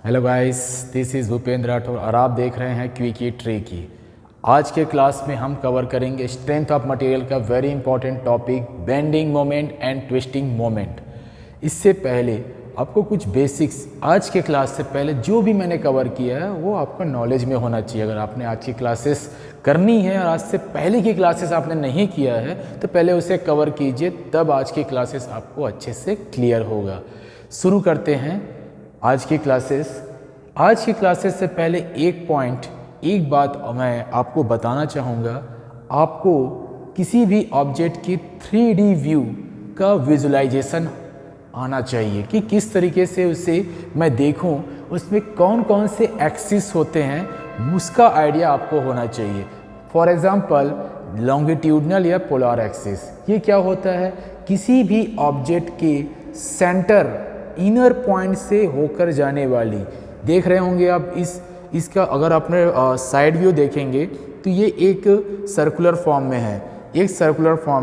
Hello guys, this is Bhupendra Rathore और आप देख रहे हैं क्विकी ट्रिकी। आज के क्लास में हम कवर करेंगे स्ट्रेंथ ऑफ मटेरियल का very important topic bending moment and twisting moment. इससे पहले आपको कुछ बेसिक्स आज के क्लास से पहले जो भी मैंने कवर किया है वो आपका नॉलेज में होना चाहिए। अगर आपने आज की क्लासेस करनी है और आज से पहले की क्लासेस आपने नहीं किया है तो पहले उसे कवर कीजिए, तब आज की क्लासेस आपको अच्छे से क्लियर होगा। शुरू करते हैं आज की क्लासेस। आज की क्लासेस से पहले एक बात मैं आपको बताना चाहूँगा। आपको किसी भी ऑब्जेक्ट की 3D व्यू का विजुलाइजेशन आना चाहिए कि किस तरीके से उसे मैं देखूं, उसमें कौन कौन से एक्सिस होते हैं, उसका आइडिया आपको होना चाहिए। फॉर एग्जांपल लॉन्गिट्यूडनल या पोलर एक्सिस, ये क्या होता है? किसी भी ऑब्जेक्ट के सेंटर इनर पॉइंट से होकर जाने वाली, देख रहे होंगे आप इसका अगर आपने साइड व्यू देखेंगे तो ये एक सर्कुलर फॉर्म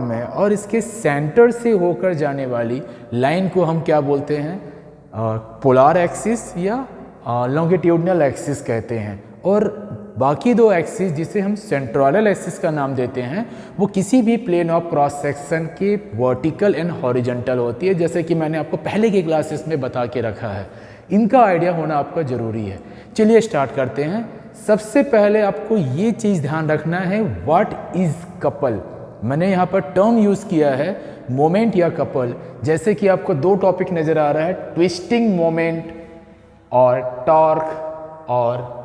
में है, और इसके सेंटर से होकर जाने वाली लाइन को हम क्या बोलते हैं? पोलर एक्सिस या लॉन्गिट्यूडनल एक्सिस कहते हैं। और बाकी दो एक्सिस जिसे हम सेंट्रोइडल एक्सिस का नाम देते हैं, वो किसी भी प्लेन ऑफ क्रॉस सेक्शन के वर्टिकल एंड हॉरिजॉन्टल होती है, जैसे कि मैंने आपको पहले की क्लासेस में बता के रखा है। इनका आइडिया होना आपका ज़रूरी है। चलिए स्टार्ट करते हैं। सबसे पहले आपको ये चीज़ ध्यान रखना है, व्हाट इज़ कपल। मैंने यहाँ पर टर्म यूज़ किया है मोमेंट या कपल। जैसे कि आपको दो टॉपिक नज़र आ रहा है, ट्विस्टिंग मोमेंट और टॉर्क और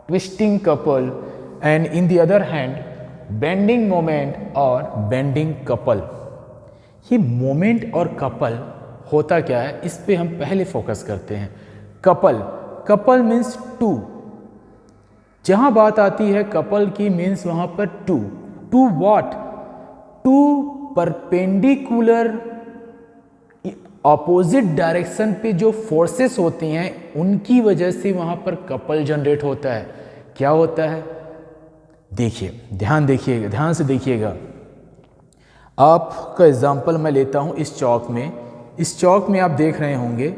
twisting couple, and in the other hand bending moment और बेंडिंग कपल। ये मोमेंट और कपल होता क्या है, इस पे हम पहले फोकस करते हैं। Couple means two. जहां बात आती है कपल की, मीन्स वहां पर two what? Two perpendicular opposite direction पे जो फोर्सेस होती हैं उनकी वजह से वहां पर कपल जनरेट होता है। क्या होता है? देखिए, ध्यान से देखिएगा। आपका एग्जांपल मैं लेता हूं इस चौक में आप देख रहे होंगे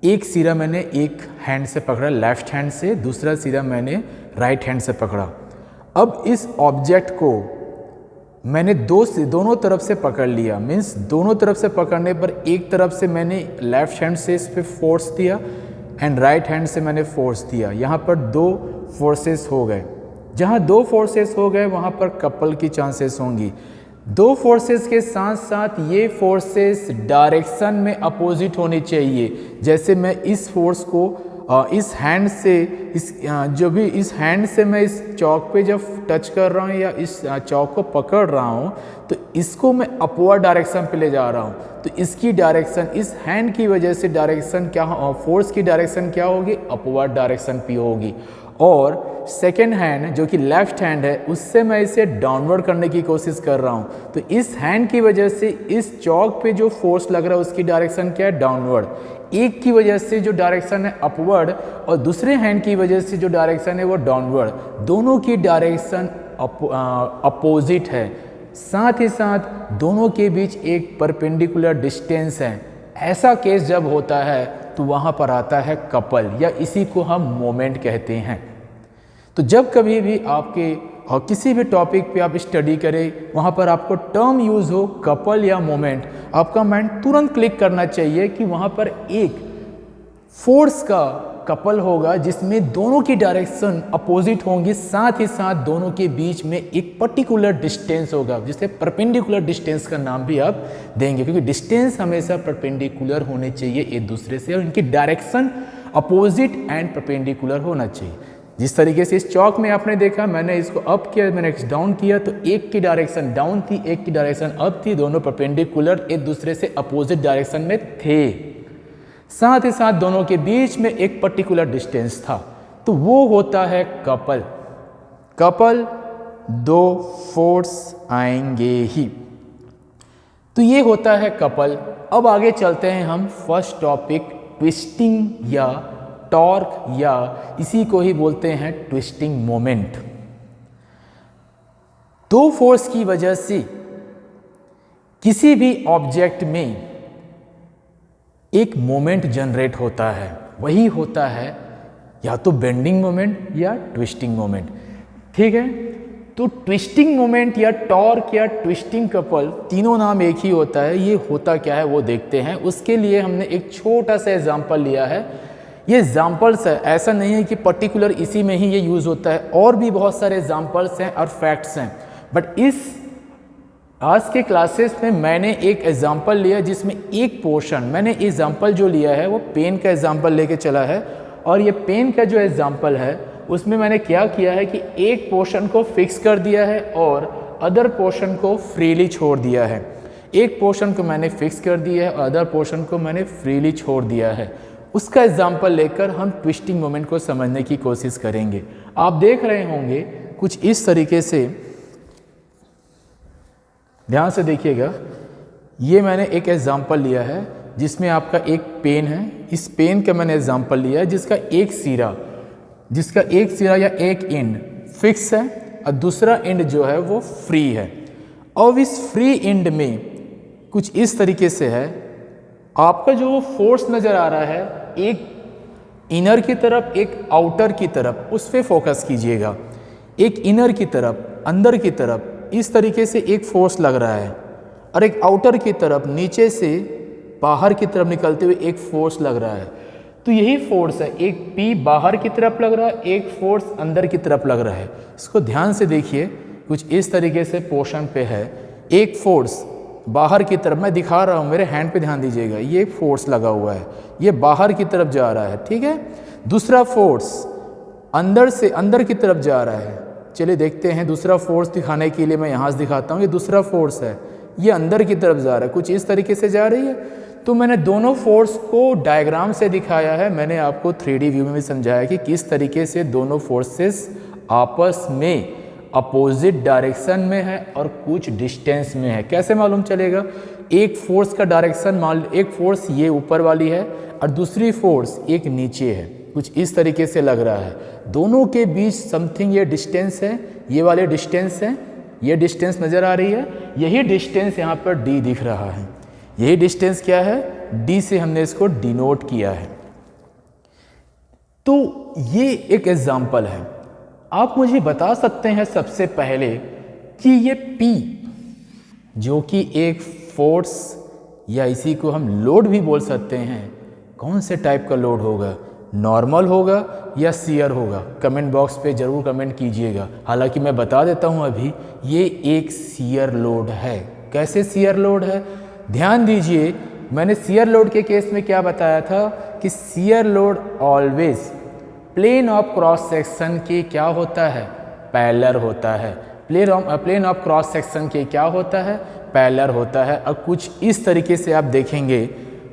एक सिरा मैंने एक हैंड से पकड़ा, लेफ्ट हैंड से, दूसरा सिरा मैंने राइट हैंड से पकड़ा। अब इस ऑब्जेक्ट को मैंने दोनों तरफ से पकड़ लिया, मीन्स दोनों तरफ से पकड़ने पर एक तरफ से मैंने लेफ्ट हैंड से इस पे फोर्स दिया एंड राइट हैंड से मैंने फोर्स दिया। यहाँ पर दो फोर्सेस हो गए। जहाँ दो फोर्सेस हो गए वहाँ पर कपल की चांसेस होंगी। दो फोर्सेस के साथ साथ ये फोर्सेस डायरेक्शन में अपोजिट होनी चाहिए। जैसे मैं इस फोर्स को इस हैंड से इस हैंड से मैं इस चौक पे जब टच कर रहा हूँ या इस चौक को पकड़ रहा हूँ तो इसको मैं अपवर्ड डायरेक्शन पे ले जा रहा हूँ, तो इसकी डायरेक्शन, इस हैंड की वजह से डायरेक्शन क्या, फोर्स की डायरेक्शन क्या होगी? अपवर्ड डायरेक्शन पे होगी। और सेकेंड हैंड जो कि लेफ्ट हैंड है, उससे मैं इसे डाउनवर्ड करने की कोशिश कर रहा हूँ, तो इस हैंड की वजह से इस चौक पे जो फोर्स लग रहा है उसकी डायरेक्शन क्या है? डाउनवर्ड। एक की वजह से जो डायरेक्शन है अपवर्ड और दूसरे हैंड की वजह से जो डायरेक्शन है वो डाउनवर्ड। दोनों की डायरेक्शन अपोजिट है। साथ ही साथ दोनों के बीच एक परपेंडिकुलर डिस्टेंस है। ऐसा केस जब होता है तो वहाँ पर आता है कपल, या इसी को हम मोमेंट कहते हैं। तो जब कभी भी आपके और किसी भी टॉपिक पे आप स्टडी करें, वहाँ पर आपको टर्म यूज़ हो कपल या मोमेंट, आपका माइंड तुरंत क्लिक करना चाहिए कि वहाँ पर एक फोर्स का कपल होगा जिसमें दोनों की डायरेक्शन अपोजिट होंगी, साथ ही साथ दोनों के बीच में एक पर्टिकुलर डिस्टेंस होगा, जिसे परपेंडिकुलर डिस्टेंस का नाम भी आप देंगे, क्योंकि डिस्टेंस हमेशा परपेंडिकुलर होने चाहिए एक दूसरे से और इनकी डायरेक्शन अपोजिट एंड परपेंडिकुलर होना चाहिए। जिस तरीके से इस चौक में आपने देखा, मैंने इसको अप किया, मैंने डाउन किया, तो एक की डायरेक्शन डाउन थी, एक की डायरेक्शन अप थी, दोनों परपेंडिकुलर एक दूसरे से अपोजिट डायरेक्शन में थे। साथ ही साथ दोनों के बीच में एक पर्टिकुलर डिस्टेंस था, तो वो होता है कपल। दो फोर्स आएंगे ही, तो ये होता है कपल। अब आगे चलते हैं हम फर्स्ट टॉपिक, ट्विस्टिंग या टॉर्क, या इसी को ही बोलते हैं ट्विस्टिंग मोमेंट। दो फोर्स की वजह से किसी भी ऑब्जेक्ट में एक मोमेंट जनरेट होता है, वही होता है या तो बेंडिंग मोमेंट या ट्विस्टिंग मोमेंट। ठीक है, तो ट्विस्टिंग मोमेंट या टॉर्क या ट्विस्टिंग कपल तीनों नाम एक ही होता है। ये होता क्या है वो देखते हैं। उसके लिए हमने एक छोटा सा एग्जाम्पल लिया है। ये एग्जाम्पल्स है, ऐसा नहीं है कि पर्टिकुलर इसी में ही ये यूज़ होता है, और भी बहुत सारे एग्जाम्पल्स हैं और फैक्ट्स हैं। बट इस आज के क्लासेस में मैंने एक एग्जाम्पल लिया जिसमें एक पोर्शन, मैंने एग्जाम्पल जो लिया है वो पेन का एग्जाम्पल लेके चला है। और ये पेन का जो एग्जाम्पल है उसमें मैंने क्या किया है कि एक पोर्शन को फिक्स कर दिया है और अदर पोर्शन को फ्रीली छोड़ दिया है। एक पोर्शन को मैंने फिक्स कर दिया है और अदर पोर्शन को मैंने फ्रीली छोड़ दिया है। उसका एग्जाम्पल लेकर हम ट्विस्टिंग मोमेंट को समझने की कोशिश करेंगे। आप देख रहे होंगे कुछ इस तरीके से, ध्यान से देखिएगा। ये मैंने एक एग्जाम्पल लिया है जिसमें आपका एक पेन है। इस पेन का मैंने एग्जाम्पल लिया है जिसका एक सिरा या एक एंड फिक्स है और दूसरा एंड जो है वो फ्री है। और इस फ्री एंड में कुछ इस तरीके से है, आपका जो फोर्स नज़र आ रहा है एक इनर की तरफ एक आउटर की तरफ, उस पर फोकस कीजिएगा। एक इनर की तरफ, अंदर की तरफ इस तरीके से एक फोर्स लग रहा है और एक आउटर की तरफ नीचे से बाहर की तरफ निकलते हुए एक फोर्स लग रहा है। तो यही फोर्स है, एक पी बाहर की तरफ लग रहा है, एक फोर्स अंदर की तरफ लग रहा है। इसको ध्यान से देखिए, कुछ इस तरीके से पोर्शन पे है। एक फोर्स बाहर की तरफ, मैं दिखा रहा हूँ, मेरे हैंड पे ध्यान दीजिएगा, ये फोर्स लगा हुआ है, ये बाहर की तरफ जा रहा है। ठीक है, दूसरा फोर्स अंदर से अंदर की तरफ जा रहा है। चलिए देखते हैं, दूसरा फोर्स दिखाने के लिए मैं यहाँ से दिखाता हूँ। ये दूसरा फोर्स है, ये अंदर की तरफ जा रहा है, कुछ इस तरीके से जा रही है। तो मैंने दोनों फोर्स को डायग्राम से दिखाया है। मैंने आपको 3D व्यू में भी समझाया कि किस तरीके से दोनों फोर्सेस आपस में अपोजिट डायरेक्शन में है और कुछ डिस्टेंस में है। कैसे मालूम चलेगा? एक फोर्स का डायरेक्शन मान, एक फोर्स ये ऊपर वाली है और दूसरी फोर्स एक नीचे है, कुछ इस तरीके से लग रहा है। दोनों के बीच समथिंग ये डिस्टेंस है, ये वाले डिस्टेंस है, ये डिस्टेंस नज़र आ रही है। यही डिस्टेंस यहाँ पर डी दिख रहा है। यही डिस्टेंस क्या है? डी से हमने इसको डिनोट किया है। तो ये एक एग्जाम्पल है। आप मुझे बता सकते हैं सबसे पहले कि ये P जो कि एक फोर्स या इसी को हम लोड भी बोल सकते हैं, कौन से टाइप का लोड होगा? नॉर्मल होगा या शियर होगा? कमेंट बॉक्स पे ज़रूर कमेंट कीजिएगा। हालांकि मैं बता देता हूँ अभी, ये एक शियर लोड है। कैसे शियर लोड है? ध्यान दीजिए, मैंने शियर लोड के केस में क्या बताया था कि shear load always plane of cross section के क्या होता है? पैरेलल होता है। प्लेन ऑफ क्रॉस सेक्शन के क्या होता है? पैरेलल होता है। और कुछ इस तरीके से आप देखेंगे,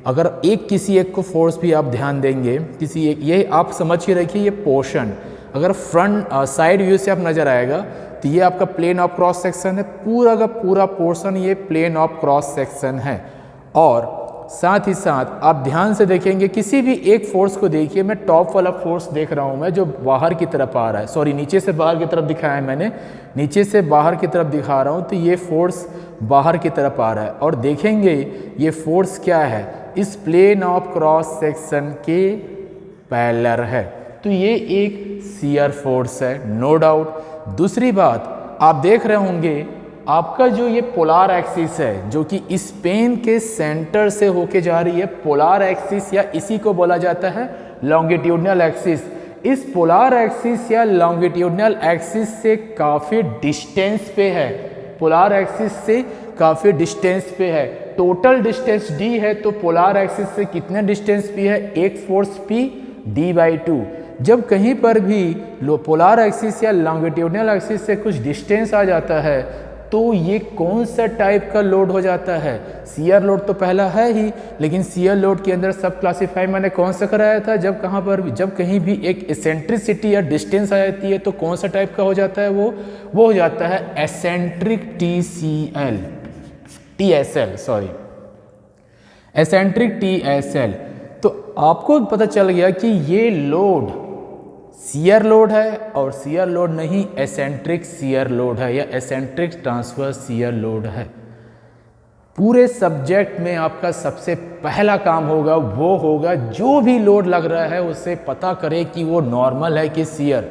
अगर किसी एक को फोर्स भी आप ध्यान देंगे, किसी एक, ये आप समझ के रखिए, ये पोर्शन अगर फ्रंट साइड व्यू से आप नज़र आएगा तो ये आपका प्लेन ऑफ क्रॉस सेक्शन है। पूरा का पूरा पोर्शन ये प्लेन ऑफ क्रॉस सेक्शन है। और साथ ही साथ आप ध्यान से देखेंगे, किसी भी एक फोर्स को देखिए, मैं टॉप वाला फोर्स देख रहा हूँ, मैं जो बाहर की तरफ आ रहा है, सॉरी नीचे से बाहर की तरफ दिखाया है मैंने, नीचे से बाहर की तरफ दिखा रहा हूँ, तो ये फोर्स बाहर की तरफ आ रहा है। और देखेंगे ये फोर्स क्या है? इस प्लेन ऑफ क्रॉस सेक्शन के पैरेलल है। तो ये एक शियर फोर्स है, नो डाउट। दूसरी बात, आप देख रहे होंगे आपका जो ये पोलार एक्सिस है, जो कि इस पेन के सेंटर से होके जा रही है, पोलार एक्सिस या इसी को बोला जाता है लॉन्गिट्यूडनल एक्सिस। इस पोलार एक्सिस या लॉन्गिट्यूडनल एक्सिस से काफ़ी डिस्टेंस पे है, पोलार एक्सिस से काफ़ी डिस्टेंस पे है। टोटल डिस्टेंस d है, तो पोलार एक्सिस से कितने डिस्टेंस पे है? एक फोर्स P d/2। जब कहीं पर भी पोलार एक्सिस या लॉन्गिट्यूडनल एक्सिस से कुछ डिस्टेंस आ जाता है तो ये कौन सा टाइप का लोड हो जाता है? शियर लोड तो पहला है ही, लेकिन शियर लोड के अंदर सब क्लासीफाई मैंने कौन सा कराया था? जब कहाँ पर भी, जब कहीं भी एक एसेंट्रिसिटी या डिस्टेंस आ जाती है तो कौन सा टाइप का हो जाता है? वो हो जाता है eccentric TSL, sorry, eccentric TSL। तो आपको पता चल गया कि ये लोड शियर लोड है और शियर लोड नहीं, एसेंट्रिक शियर लोड है या एसेंट्रिक ट्रांसवर्स शियर लोड है। पूरे सब्जेक्ट में आपका सबसे पहला काम होगा वो होगा जो भी लोड लग रहा है उससे पता करें कि वो नॉर्मल है कि शियर,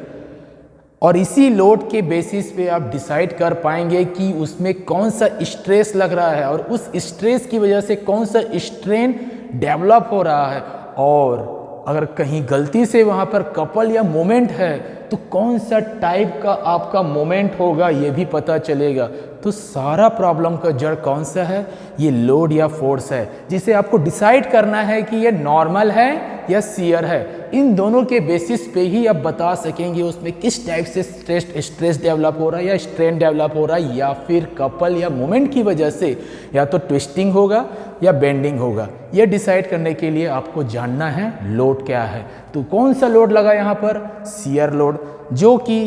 और इसी लोड के बेसिस पे आप डिसाइड कर पाएंगे कि उसमें कौन सा स्ट्रेस लग रहा है और उस स्ट्रेस की वजह से कौन सा स्ट्रेन डेवलप हो रहा है, और अगर कहीं गलती से वहाँ पर कपल या मोमेंट है तो कौन सा टाइप का आपका मोमेंट होगा ये भी पता चलेगा। तो सारा प्रॉब्लम का जड़ कौन सा है, ये लोड या फोर्स है, जिसे आपको डिसाइड करना है कि ये नॉर्मल है या शियर है। इन दोनों के बेसिस पे ही आप बता सकेंगे उसमें किस टाइप से स्ट्रेस डेवलप हो रहा है या स्ट्रेन डेवलप हो रहा है, या फिर कपल या मोमेंट की वजह से या तो ट्विस्टिंग होगा या बेंडिंग होगा। यह डिसाइड करने के लिए आपको जानना है लोड क्या है। तो कौन सा लोड लगा यहाँ पर, शियर लोड, जो कि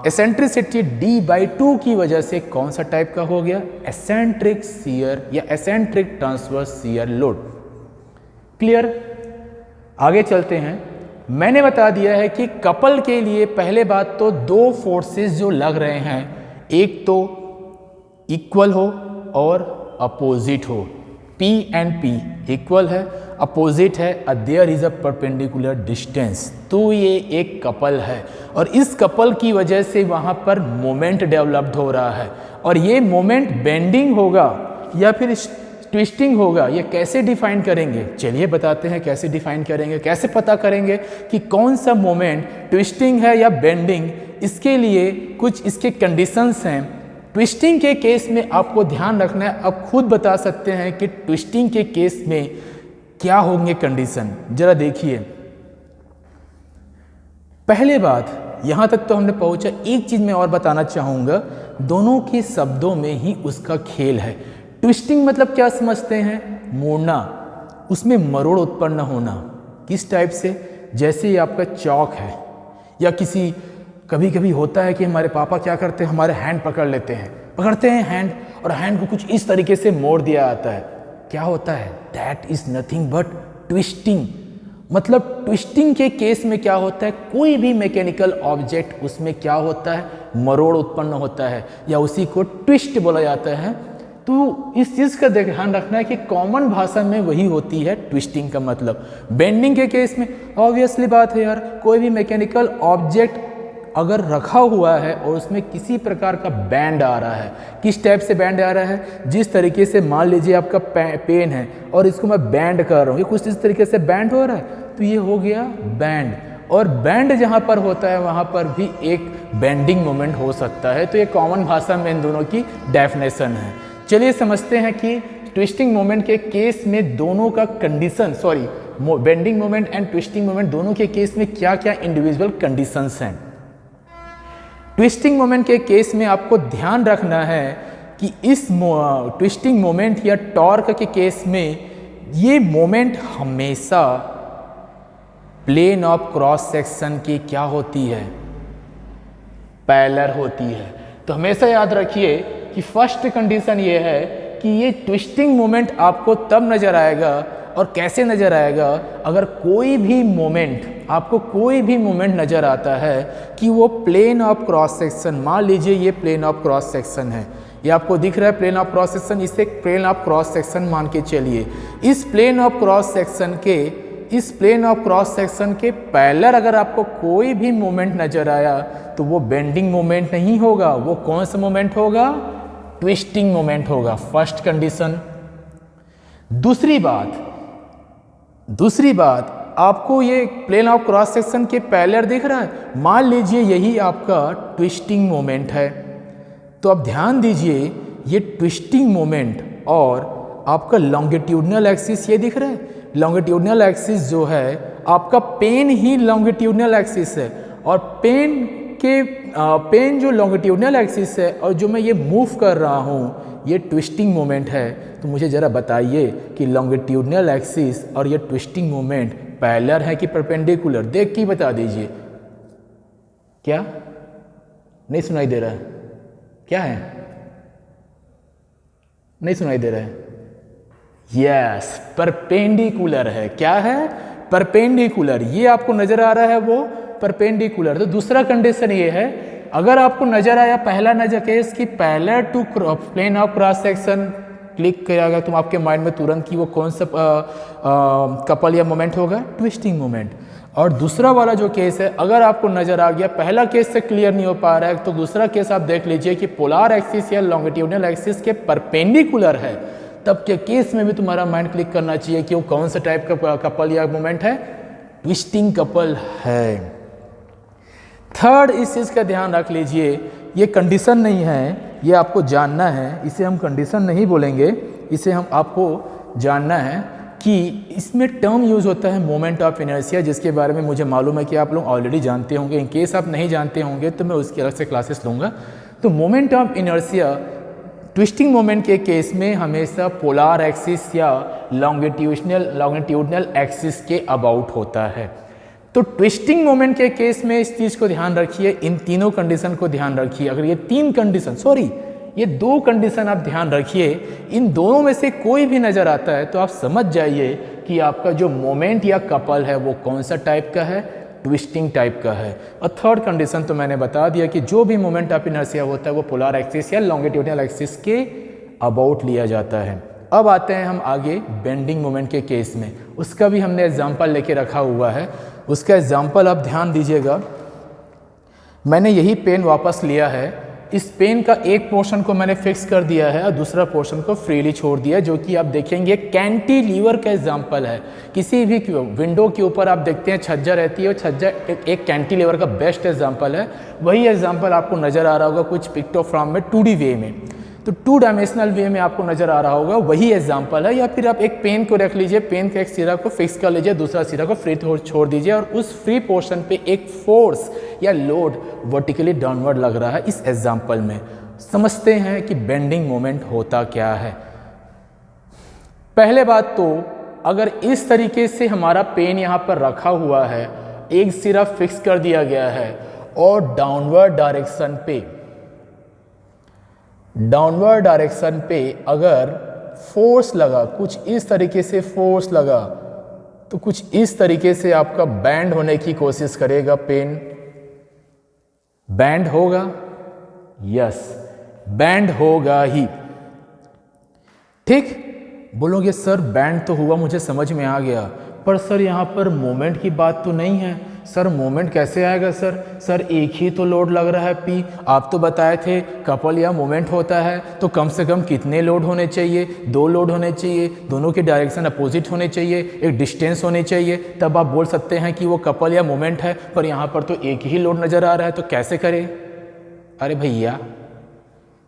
एसेंट्रिसिटी d/2 की वजह से कौन सा टाइप का हो गया, एसेंट्रिक शियर या eccentric transverse shear load. Clear, आगे चलते हैं। मैंने बता दिया है कि कपल के लिए पहले बात तो दो फोर्सेस जो लग रहे हैं, एक तो इक्वल हो और अपोजिट हो, P एंड P इक्वल है, अपोजिट है, there is a perpendicular distance, तो ये एक कपल है और इस कपल की वजह से वहाँ पर मोमेंट डेवलप्ड हो रहा है, और ये मोमेंट बेंडिंग होगा या फिर ट्विस्टिंग होगा। ये कैसे डिफाइन करेंगे, चलिए बताते हैं कैसे डिफाइन करेंगे, कैसे पता करेंगे कि कौन सा मोमेंट ट्विस्टिंग है या बेंडिंग। इसके लिए कुछ इसके कंडीशंस हैं। ट्विस्टिंग के केस में आपको ध्यान रखना है, आप खुद बता सकते हैं कि ट्विस्टिंग के केस में क्या होंगे कंडीशन, जरा देखिए। पहले बात, यहां तक तो हमने पहुंचा, एक चीज मैं और बताना चाहूंगा, दोनों के शब्दों में ही उसका खेल है। ट्विस्टिंग मतलब क्या समझते हैं, मोड़ना, उसमें मरोड़ उत्पन्न होना। किस टाइप से, जैसे ये आपका चौक है, या किसी कभी कभी होता है कि हमारे पापा क्या करते हैं, हमारे हैंड पकड़ते हैं हैंड, और हैंड को कुछ इस तरीके से मोड़ दिया जाता है। क्या होता है, that is nothing but twisting. मतलब ट्विस्टिंग के केस में क्या होता है, कोई भी मैकेनिकल ऑब्जेक्ट उसमें क्या होता है, मरोड़ उत्पन्न होता है, या उसी को ट्विस्ट बोला जाता है। तो इस चीज़ का ध्यान रखना है कि कॉमन भाषा में वही होती है ट्विस्टिंग का मतलब। बेंडिंग के केस में ऑब्वियसली बात है यार, कोई भी मैकेनिकल ऑब्जेक्ट अगर रखा हुआ है और उसमें किसी प्रकार का बैंड आ रहा है, किस टाइप से बैंड आ रहा है, जिस तरीके से मान लीजिए आपका पेन है और इसको मैं बैंड कर रहा हूँ, ये कुछ इस तरीके से बैंड हो रहा है, तो ये हो गया बैंड। और बैंड जहाँ पर होता है वहाँ पर भी एक बेंडिंग मोमेंट हो सकता है। तो ये कॉमन भाषा में इन दोनों की डेफिनेशन है। चलिए समझते हैं कि ट्विस्टिंग मोमेंट के केस में दोनों का condition, bending moment and twisting moment दोनों के केस में क्या क्या इंडिविजुअल कंडीशंस हैं। ट्विस्टिंग मोमेंट के केस में आपको ध्यान रखना है कि इस ट्विस्टिंग मोमेंट या टॉर्क के केस में ये मोमेंट हमेशा प्लेन ऑफ क्रॉस सेक्शन की क्या होती है, पैरेलल होती है। तो हमेशा याद रखिए कि फर्स्ट कंडीशन ये है कि ये ट्विस्टिंग मोमेंट आपको तब नजर आएगा, और कैसे नजर आएगा, अगर कोई भी मोमेंट, आपको कोई भी मोमेंट नजर आता है कि वो प्लेन ऑफ क्रॉस सेक्शन, मान लीजिए ये प्लेन ऑफ क्रॉस सेक्शन है, ये आपको दिख रहा है प्लेन ऑफ क्रॉस सेक्शन, इसे प्लेन ऑफ क्रॉस सेक्शन मान के चलिए। इस प्लेन ऑफ क्रॉस सेक्शन के पैरेलल अगर आपको कोई भी मोमेंट नजर आया तो वो बेंडिंग मोमेंट नहीं होगा, वो कौन सा मोमेंट होगा, ट्विस्टिंग मोमेंट होगा। First condition. दूसरी बात, आपको ये प्लेन ऑफ क्रॉस सेक्शन के पैरेलल दिख रहा है, मान लीजिए यही आपका ट्विस्टिंग मोमेंट है, तो आप ध्यान दीजिए ये ट्विस्टिंग मोमेंट और आपका लॉन्गिट्यूडनल एक्सिस ये दिख रहा है। लॉन्गिट्यूडनल एक्सिस जो है आपका पेन ही लॉन्गिट्यूडनल एक्सिस है, और पेन जो लॉन्गिट्यूडनल एक्सिस है और जो मैं ये मूव कर रहा हूँ ये ट्विस्टिंग मोमेंट है। तो मुझे ज़रा बताइए कि लॉन्गिट्यूडनल एक्सिस और ये ट्विस्टिंग मोमेंट पैरेलल है कि परपेंडिकुलर, देख के बता दीजिए। क्या नहीं सुनाई दे रहा है, क्या है, नहीं सुनाई दे रहा है, यस परपेंडिकुलर है। क्या है, परपेंडिकुलर, ये आपको नजर आ रहा है वो परपेंडिकुलर। तो दूसरा कंडीशन ये है, अगर आपको नजर आया पहला नजर केस कि parallel to plane of cross section click करेगा तो आपके माइंड में तुरंत कि वो कौन सा कपल या मोमेंट होगा, ट्विस्टिंग मोमेंट। और दूसरा वाला जो केस है, अगर आपको नजर आ गया पहला केस से क्लियर नहीं हो पा रहा है, तो दूसरा केस आप देख लीजिए कि पोलर एक्सिस या लॉन्गिट्यूडनल एक्सिस के परपेंडिकुलर है, तब के केस में भी तुम्हारा माइंड क्लिक करना चाहिए कि वो कौन सा टाइप का कपल या मोमेंट है, ट्विस्टिंग कपल है। थर्ड, इस चीज़ का ध्यान रख लीजिए, ये कंडीशन नहीं है, ये आपको जानना है, इसे हम कंडीशन नहीं बोलेंगे, इसे हम आपको जानना है कि इसमें टर्म यूज़ होता है मोमेंट ऑफ इनर्शिया, जिसके बारे में मुझे मालूम है कि आप लोग ऑलरेडी जानते होंगे। इन केस आप नहीं जानते होंगे तो मैं उसकी अलग से क्लासेस लूँगा। तो moment of inertia twisting moment के केस में हमेशा पोलर एक्सिस या लॉन्गिट्यूडनल एक्सिस के अबाउट होता है। तो ट्विस्टिंग मोमेंट के केस में इस चीज़ को ध्यान रखिए, इन तीनों कंडीशन को ध्यान रखिए। अगर ये तीन कंडीशन, सॉरी ये दो कंडीशन आप ध्यान रखिए, इन दोनों में से कोई भी नज़र आता है तो आप समझ जाइए कि आपका जो मोमेंट या कपल है वो कौन सा टाइप का है, ट्विस्टिंग टाइप का है। और थर्ड कंडीशन तो मैंने बता दिया कि जो भी मोमेंट ऑफ इनर्शिया होता है वो पोलर एक्सिस या लॉन्गिट्यूडनल एक्सिस के अबाउट लिया जाता है। अब आते हैं हम आगे बेंडिंग मोमेंट के केस में, उसका भी हमने एग्जाम्पल लेके रखा हुआ है। उसका एग्जाम्पल आप ध्यान दीजिएगा, मैंने यही पेन वापस लिया है, इस पेन का एक पोर्शन को मैंने फिक्स कर दिया है और दूसरा पोर्शन को फ्रीली छोड़ दिया, जो कि आप देखेंगे कैंटिलीवर का एग्जाम्पल है। किसी भी विंडो के ऊपर आप देखते हैं छज्जा रहती है, और छज्जा एक कैंटिलीवर का बेस्ट एग्जाम्पल है। वही एग्जाम्पल आपको नज़र आ रहा होगा कुछ पिक्टोग्राम में 2D वे में, तो 2 डायमेंशनल वे में आपको नज़र आ रहा होगा, वही एग्जाम्पल है। या फिर आप एक पेन को रख लीजिए, पेन का एक सिरा को फिक्स कर लीजिए, दूसरा सिरा को फ्री छोड़ दीजिए, और उस फ्री पोर्शन पे एक फोर्स या लोड वर्टिकली डाउनवर्ड लग रहा है। इस एग्जाम्पल में समझते हैं कि बेंडिंग मोमेंट होता क्या है। पहले बात तो, अगर इस तरीके से हमारा पेन यहाँ पर रखा हुआ है, एक सिरा फिक्स कर दिया गया है और डाउनवर्ड डायरेक्शन पे अगर फोर्स लगा, कुछ इस तरीके से फोर्स लगा, तो कुछ इस तरीके से आपका बैंड होने की कोशिश करेगा, पेन बैंड होगा, यस बैंड होगा ही। ठीक, बोलोगे सर बैंड तो हुआ, मुझे समझ में आ गया, पर सर यहाँ पर मोमेंट की बात तो नहीं है। सर मोमेंट कैसे आएगा सर एक ही तो लोड लग रहा है पी, आप तो बताए थे कपल या मोमेंट होता है तो कम से कम कितने लोड होने चाहिए, 2 लोड होने चाहिए, दोनों के डायरेक्शन अपोजिट होने चाहिए, एक डिस्टेंस होनी चाहिए, तब आप बोल सकते हैं कि वो कपल या मोमेंट है। पर यहाँ पर तो एक ही लोड नज़र आ रहा है, तो कैसे करें? अरे भैया,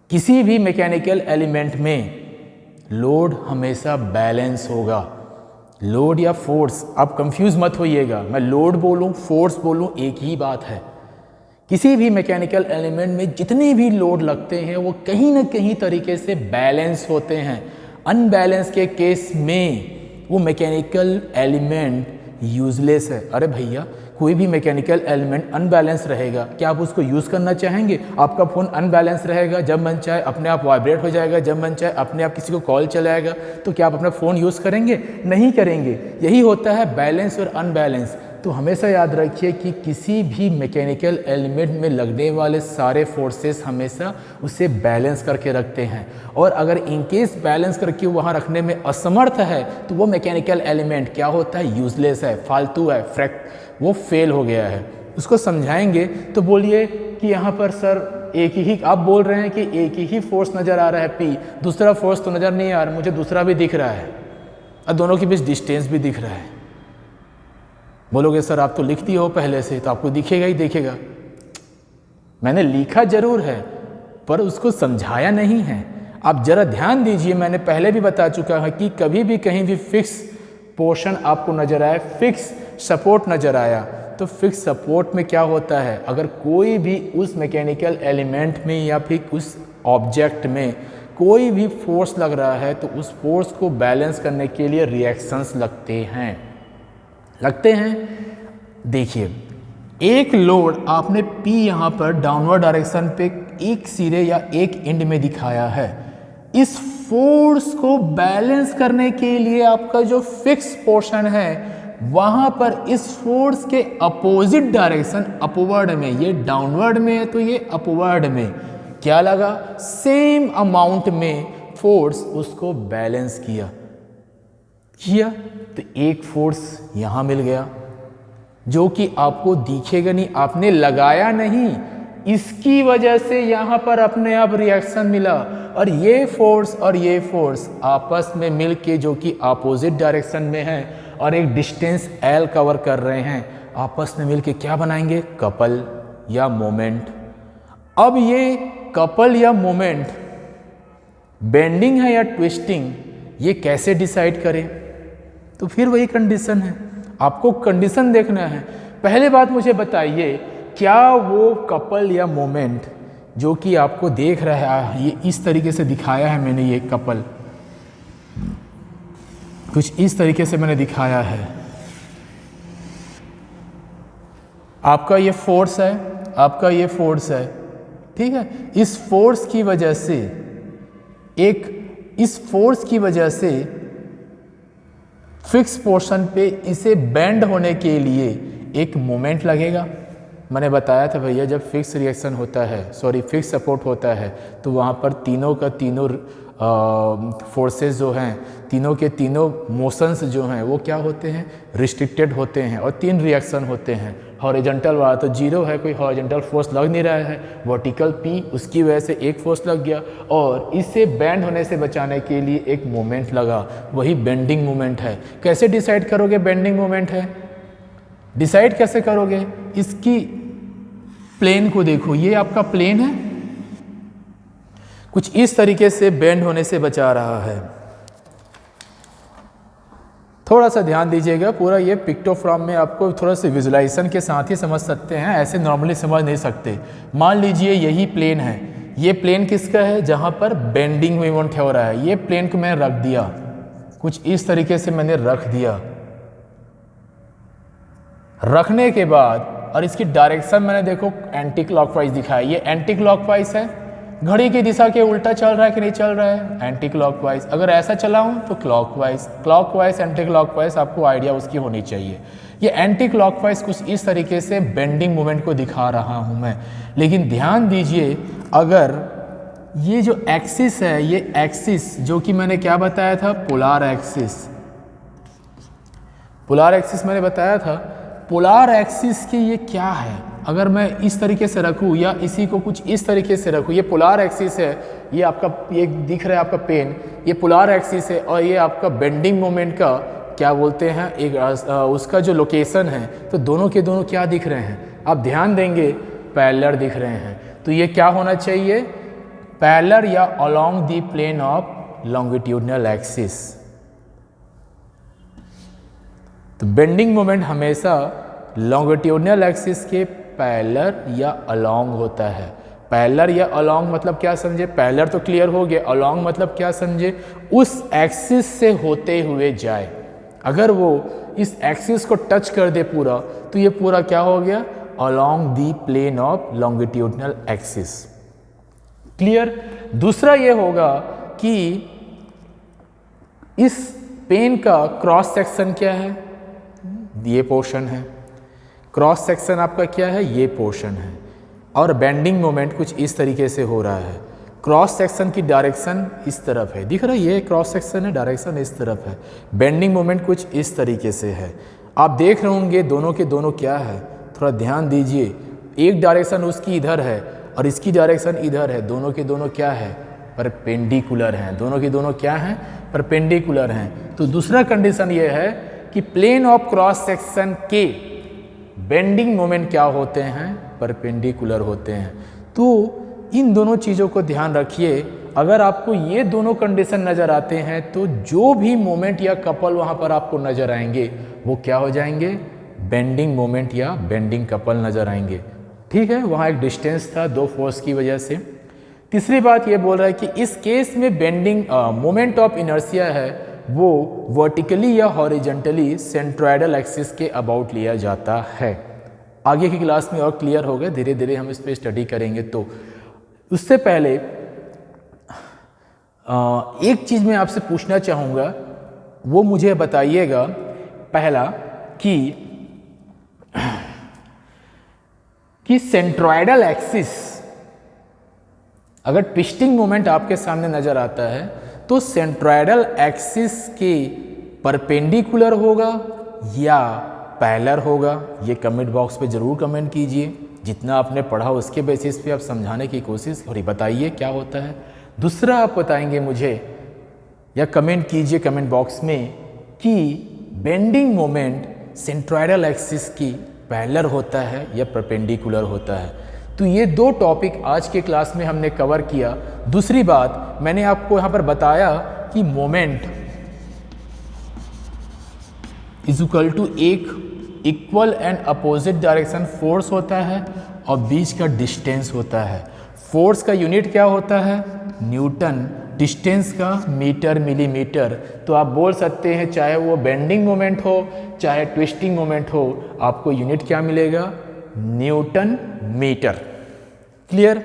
किसी भी मैकेनिकल एलिमेंट में लोड हमेशा बैलेंस होगा। लोड या फोर्स, आप कंफ्यूज मत होइएगा, मैं लोड बोलूं फोर्स बोलूं एक ही बात है। किसी भी मैकेनिकल एलिमेंट में जितने भी लोड लगते हैं वो कहीं ना कहीं तरीके से बैलेंस होते हैं। अनबैलेंस के केस में वो मैकेनिकल एलिमेंट यूजलेस है। अरे भैया, कोई भी मैकेनिकल एलिमेंट अनबैलेंस रहेगा, क्या आप उसको यूज़ करना चाहेंगे? आपका फ़ोन अनबैलेंस रहेगा, जब मन चाहे अपने आप वाइब्रेट हो जाएगा, जब मन चाहे अपने आप किसी को कॉल चलाएगा, तो क्या आप अपना फ़ोन यूज़ करेंगे? नहीं करेंगे। यही होता है बैलेंस और अनबैलेंस। तो हमेशा याद रखिए कि किसी भी मैकेनिकल एलिमेंट में लगने वाले सारे फोर्सेस हमेशा उसे बैलेंस करके रखते हैं, और अगर इनकेस बैलेंस करके वहाँ रखने में असमर्थ है तो वो मैकेनिकल एलिमेंट क्या होता है? यूजलेस है, फालतू है, वो फेल हो गया है। उसको समझाएंगे तो बोलिए कि यहाँ पर सर एक ही, आप बोल रहे हैं कि एक ही फोर्स नज़र आ रहा है पी, दूसरा फोर्स तो नज़र नहीं आ रहा, मुझे दूसरा भी दिख रहा है और दोनों के बीच डिस्टेंस भी दिख रहा है। बोलोगे सर आप तो लिखती हो पहले से, तो आपको दिखेगा ही दिखेगा। मैंने लिखा जरूर है पर उसको समझाया नहीं है। आप जरा ध्यान दीजिए, मैंने पहले भी बता चुका है कि कभी भी कहीं भी फिक्स पोर्शन आपको नजर आए, फिक्स सपोर्ट नजर आया, तो फिक्स सपोर्ट में क्या होता है, अगर कोई भी उस मैकेनिकल एलिमेंट में या फिर उस ऑब्जेक्ट में कोई भी फोर्स लग रहा है तो उस फोर्स को बैलेंस करने के लिए रिएक्शंस लगते हैं। देखिए, एक लोड आपने P यहाँ पर डाउनवर्ड डायरेक्शन पे एक सिरे या एक एंड में दिखाया है। इस फोर्स को बैलेंस करने के लिए आपका जो फिक्स पोर्शन है वहाँ पर इस फोर्स के अपोजिट डायरेक्शन अपवर्ड में, ये डाउनवर्ड में है तो ये अपवर्ड में क्या लगा, सेम अमाउंट में फोर्स उसको बैलेंस किया तो एक फोर्स यहाँ मिल गया जो कि आपको दिखेगा नहीं, आपने लगाया नहीं, इसकी वजह से यहाँ पर अपने आप रिएक्शन मिला और ये फोर्स आपस में मिलके जो कि अपोजिट डायरेक्शन में है और एक डिस्टेंस L कवर कर रहे हैं, आपस में मिलके क्या बनाएंगे? कपल या मोमेंट। अब ये कपल या मोमेंट बेंडिंग है या ट्विस्टिंग, ये कैसे डिसाइड करें? तो फिर वही कंडीशन है, आपको कंडीशन देखना है। पहले बात मुझे बताइए, क्या वो कपल या मोमेंट जो कि आपको देख रहा है, ये इस तरीके से दिखाया है मैंने, ये कपल कुछ इस तरीके से मैंने दिखाया है, आपका ये फोर्स है, आपका ये फोर्स है, ठीक है। इस फोर्स की वजह से फिक्स पोर्शन पे इसे बेंड होने के लिए एक मोमेंट लगेगा। मैंने बताया था भैया, जब फिक्स रिएक्शन होता है, फिक्स सपोर्ट होता है, तो वहाँ पर तीनों का तीनों फोर्सेस जो हैं, तीनों के तीनों मोशंस जो हैं वो क्या होते हैं? रिस्ट्रिक्टेड होते हैं। और 3 रिएक्शन होते हैं। हॉरिजॉन्टल वाला तो 0 है, कोई हॉरिजॉन्टल फोर्स लग नहीं रहा है। वर्टिकल P, उसकी वजह से एक फोर्स लग गया और इसे बेंड होने से बचाने के लिए एक मोमेंट लगा, वही बेंडिंग मोमेंट है। कैसे डिसाइड करोगे बेंडिंग मोमेंट है? डिसाइड कैसे करोगे? इसकी प्लेन को देखो, ये आपका प्लेन है, कुछ इस तरीके से बेंड होने से बचा रहा है। थोड़ा सा ध्यान दीजिएगा, पूरा ये पिक्टोग्राम में आपको थोड़ा सा विजुलाइजेशन के साथ ही समझ सकते हैं, ऐसे नॉर्मली समझ नहीं सकते। मान लीजिए यही प्लेन है, ये प्लेन किसका है? जहाँ पर बेंडिंग मोमेंट हो रहा है। ये प्लेन को मैंने रख दिया, कुछ इस तरीके से मैंने रख दिया। रखने के बाद और इसकी डायरेक्शन मैंने देखो एंटी क्लॉकवाइज दिखाया, ये एंटी क्लॉकवाइज है, घड़ी की दिशा के उल्टा चल रहा है कि नहीं चल रहा है? Anti clockwise. अगर ऐसा चलाऊं तो क्लॉकवाइज एंटी क्लॉकवाइज, आपको आइडिया उसकी होनी चाहिए। ये एंटी क्लॉकवाइज कुछ इस तरीके से बेंडिंग मोमेंट को दिखा रहा हूं मैं। लेकिन ध्यान दीजिए, अगर ये जो एक्सिस है, ये एक्सिस जो कि मैंने क्या बताया था? पोलर एक्सिस मैंने बताया था। पोलर एक्सिस की ये क्या है? अगर मैं इस तरीके से रखूँ या इसी को कुछ इस तरीके से रखूँ, ये पोलर एक्सिस है, ये आपका ये दिख रहा है आपका पेन, ये पोलर एक्सिस है और ये आपका बेंडिंग मोमेंट का क्या बोलते हैं, एक उसका जो लोकेशन है। तो दोनों के दोनों क्या दिख रहे हैं? आप ध्यान देंगे, पैरेलल दिख रहे हैं। तो ये क्या होना चाहिए? पैरेलल या along the plane of longitudinal axis. तो बेंडिंग मोमेंट हमेशा लॉन्गिट्यूडनल एक्सिस के पैरेलल या अलोंग होता है। पैरेलल या अलोंग मतलब क्या समझे? पैरेलल तो क्लियर हो गया, अलोंग मतलब क्या समझे? उस एक्सिस से होते हुए जाए। अगर वो इस एक्सिस को टच कर दे पूरा, तो ये पूरा क्या हो गया? Along the plane of longitudinal axis. Clear? दूसरा ये होगा कि इस पेन का क्रॉस सेक्शन क्या है? ये पोर्शन है। क्रॉस सेक्शन आपका क्या है? ये पोर्शन है। और बेंडिंग मोमेंट कुछ इस तरीके से हो रहा है। क्रॉस सेक्शन की डायरेक्शन इस तरफ है, दिख रहा है? ये क्रॉस सेक्शन है, डायरेक्शन इस तरफ है। बेंडिंग मोमेंट कुछ इस तरीके से है। आप देख रहे होंगे दोनों के दोनों क्या है, थोड़ा ध्यान दीजिए। एक डायरेक्शन उसकी इधर है और इसकी डायरेक्शन इधर है। दोनों के दोनों क्या है? परपेंडिकुलर हैं। दोनों के दोनों क्या हैं? परपेंडिकुलर हैं। तो दूसरा कंडीशन ये है कि प्लेन ऑफ क्रॉस सेक्शन के बेंडिंग मोमेंट क्या होते हैं? परपेंडिकुलर होते हैं। तो इन दोनों चीज़ों को ध्यान रखिए। अगर आपको ये दोनों कंडीशन नज़र आते हैं तो जो भी मोमेंट या कपल वहाँ पर आपको नज़र आएंगे वो क्या हो जाएंगे? बेंडिंग मोमेंट या बेंडिंग कपल नज़र आएंगे। ठीक है, वहाँ एक डिस्टेंस था 2 फोर्स की वजह से। तीसरी बात ये बोल रहा है कि इस केस में बेंडिंग मोमेंट ऑफ इनर्शिया है वो वर्टिकली या हॉरिजॉन्टली सेंट्रोइडल एक्सिस के अबाउट लिया जाता है। आगे की क्लास में और क्लियर होगा, धीरे धीरे हम इस पर स्टडी करेंगे। तो उससे पहले एक चीज़ मैं आपसे पूछना चाहूँगा, वो मुझे बताइएगा। पहला कि सेंट्रोइडल एक्सिस, अगर ट्विस्टिंग मोमेंट आपके सामने नज़र आता है तो सेंट्रोइडल एक्सिस के परपेंडिकुलर होगा या पैरेलल होगा, ये कमेंट बॉक्स पे ज़रूर कमेंट कीजिए। जितना आपने पढ़ा उसके बेसिस पे आप समझाने की कोशिश और बताइए क्या होता है। दूसरा आप बताएंगे मुझे या कमेंट कीजिए कमेंट बॉक्स में कि बेंडिंग मोमेंट सेंट्रोइडल एक्सिस की पैरेलल होता है या परपेंडिकुलर होता है। तो ये दो टॉपिक आज के क्लास में हमने कवर किया। दूसरी बात मैंने आपको यहाँ पर बताया कि मोमेंट इज इक्वल टू एक equal and opposite direction force होता है और बीच का डिस्टेंस होता है। फोर्स का यूनिट क्या होता है? न्यूटन, डिस्टेंस का मीटर मिलीमीटर। तो आप बोल सकते हैं चाहे वो बेंडिंग मोमेंट हो चाहे ट्विस्टिंग मोमेंट हो, आपको यूनिट क्या मिलेगा? Newton metre. क्लियर?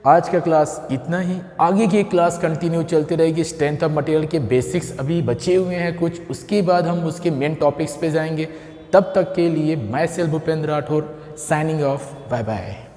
आज का क्लास इतना ही। आगे की क्लास कंटिन्यू चलती रहेगी। स्ट्रेंथ ऑफ मटेरियल के बेसिक्स अभी बचे हुए हैं कुछ, उसके बाद हम उसके मेन टॉपिक्स पे जाएंगे। तब तक के लिए मैं self Bhupendra Rathore signing off. Bye bye.